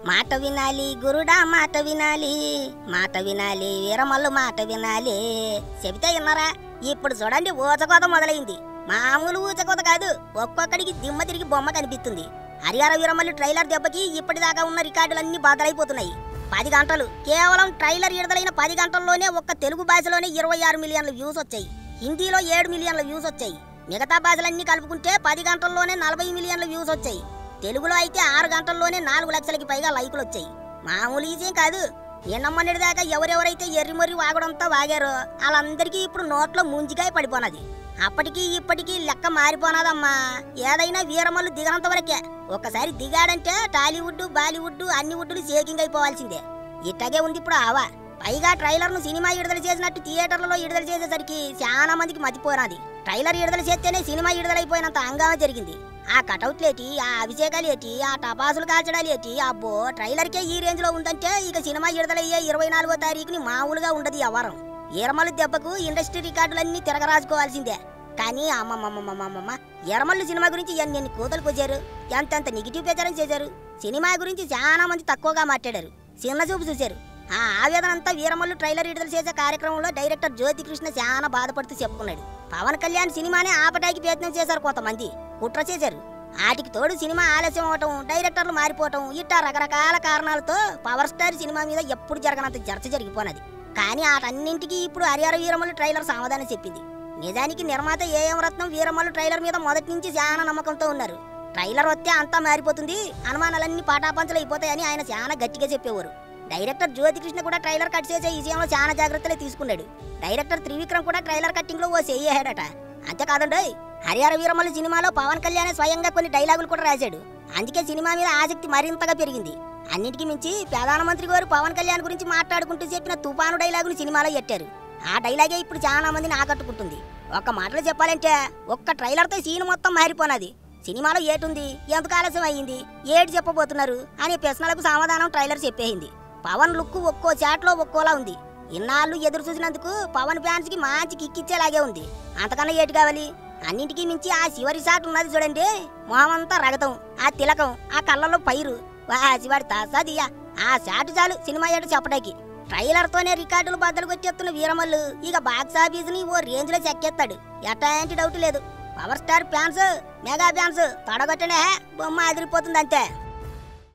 మాట వినాలి గురుడా మాట వినాలి, మాట వినాలి వీరమల్లు మాట వినాలి. చెబితే విన్నారా? ఇప్పుడు చూడండి ఊచకోత మొదలైంది. మామూలు ఊచకోత కాదు, ఒక్కొక్కడికి దిమ్మ తిరిగి బొమ్మ కనిపిస్తుంది. హరిహర వీరమల్లు ట్రైలర్ దెబ్బకి ఇప్పటిదాకా ఉన్న రికార్డులన్నీ బదలైపోతున్నాయి. 10 గంటలు, కేవలం ట్రైలర్ విడుదలైన 10 గంటల్లోనే ఒక్క తెలుగు భాషలోనే 26 మిలియన్ల వ్యూస్ వచ్చాయి. హిందీలో 7 మిలియన్ల వ్యూస్ వచ్చాయి. మిగతా భాషలన్నీ కలుపుకుంటే 10 గంటల్లోనే 40 మిలియన్ల వ్యూస్ వచ్చాయి. తెలుగులో అయితే 6 గంటల్లోనే 4 లక్షలకి పైగా లైకులు వచ్చాయి. మామూలు విషయం కాదు. నిన్నమ్మన్నటి దాకా ఎవరెవరైతే ఎర్రిమొర్రి వాగడంతో వాగారో వాళ్ళందరికీ ఇప్పుడు నోట్లో ముంజికాయ పడిపోనది. అప్పటికి ఇప్పటికీ లెక్క మారిపోనాదమ్మా. ఏదైనా వీరమల్లు దిగనంత వరకే. ఒక్కసారి దిగాడంటే టాలీవుడ్ బాలీవుడ్ అన్ని వుడ్లు షేకింగ్ అయిపోవాల్సిందే. ఇట్టగే ఉంది ఇప్పుడు ఆవా. పైగా ట్రైలర్ ను సినిమా విడుదల చేసినట్టు థియేటర్లలో విడుదల చేసేసరికి చాలా మందికి మతిపోనాది. ట్రైలర్ విడుదల చేస్తేనే సినిమా విడుదలైపోయినంత హంగామా జరిగింది. ఆ కటౌట్లేటి, ఆ అభిషేకాలేటి, ఆ టపాసులు కాల్చడాలేటి, అబ్బో ట్రైలర్కే ఈ రేంజ్ లో ఉందంటే ఇక సినిమా విడుదలయ్యే 24వ తారీఖుని మామూలుగా ఉండదు వ్యవహారం. వీరమల్లు దెబ్బకు ఇండస్ట్రీ రికార్డులన్నీ తిరగరాసుకోవాల్సిందే. కానీ అమ్మమ్మమ్మమ్మమ్మ, వీరమల్లు సినిమా గురించి ఎన్ని కూతలు కొచ్చారు, ఎంతెంత నెగిటివ్ ప్రచారం చేశారు. సినిమా గురించి చాలా మంది తక్కువగా మాట్లాడారు, చిన్న చూపు చూశారు. ఆ ఆవేదన అంతా వీరమల్లు ట్రైలర్ విడుదల చేసే కార్యక్రమంలో డైరెక్టర్ జ్యోతికృష్ణ చాలా బాధపడుతూ చెప్పుకున్నాడు. పవన్ కళ్యాణ్ సినిమానే ఆపటానికి ప్రయత్నం చేశారు కొంతమంది, కుట్ర చేశారు. వాటికి తోడు సినిమా ఆలస్యం అవటం, డైరెక్టర్లు మారిపోవటం, ఇట్టా రకరకాల కారణాలతో పవర్ స్టార్ సినిమా మీద ఎప్పుడు జరగనంత చర్చ జరిగిపోనది. కానీ వాటన్నింటికి ఇప్పుడు హరిహర వీరమల్లు ట్రైలర్ సమాధానం చెప్పింది. నిజానికి నిర్మాత ఏఎం రత్నం వీరమల్లు ట్రైలర్ మీద మొదటి నుంచి చాలా నమ్మకంతో ఉన్నారు. ట్రైలర్ వస్తే అంతా మారిపోతుంది, అనుమానాలన్నీ పాటాపంచలు అయిపోతాయని ఆయన చాలా గట్టిగా చెప్పేవారు. డైరెక్టర్ జ్యోతికృష్ణ కూడా ట్రైలర్ కట్ చేసే విషయంలో చాలా జాగ్రత్తలే తీసుకున్నాడు. డైరెక్టర్ త్రివిక్రమ్ కూడా ట్రైలర్ కట్టింగ్ లో ఓ చెయ్యాడట. అంతేకాదండి, హరిహర వీరమల్లు సినిమాలో పవన్ కళ్యాణ్ స్వయంగా కొన్ని డైలాగులు కూడా రాశాడు. అందుకే సినిమా మీద ఆసక్తి మరింతగా పెరిగింది. అన్నిటికీ మించి ప్రధానమంత్రి గారు పవన్ కళ్యాణ్ గురించి మాట్లాడుకుంటూ చెప్పిన తుఫాను డైలాగులు సినిమాలో ఎట్టారు. ఆ డైలాగే ఇప్పుడు చాలా మందిని ఆకట్టుకుంటుంది. ఒక్క మాటలో చెప్పాలంటే ఒక్క ట్రైలర్తో సీన్ మొత్తం మారిపోనది. సినిమాలో ఏటుంది, ఎందుకు ఆలస్యం అయ్యింది, ఏడు చెప్పబోతున్నారు అనే ప్రశ్నలకు సమాధానం ట్రైలర్ చెప్పేసింది. పవన్ లుక్ ఒక్కో చాట్లో ఒక్కోలా ఉంది. ఇన్నాళ్ళు ఎదురు చూసినందుకు పవన్ ఫ్యాన్స్ కి మంచి కిక్కిచ్చేలాగే ఉంది. అంతకన్నా ఏటి కావాలి? అన్నింటికీ మించి ఆ చివరి షాట్ ఉన్నది చూడండి, మొహమంతా రగతం, ఆ తిలకం, ఆ కళ్ళలో పైరు, వాసివాడి తాసాదియ్యా. ఆ షాట్ చాలు సినిమా ఏడు చెప్పడానికి. ట్రైలర్ తోనే రికార్డులు బద్దలు కొట్టేస్తున్న వీరమల్లు ఇక బాక్స్ ఆఫీస్ ని ఓ రేంజ్ లో చెక్కేస్తాడు, ఎట్లాంటి డౌట్ లేదు. Power star fans, mega fans తొడగొట్టనే బొమ్మ అదిరిపోతుంది అంతే.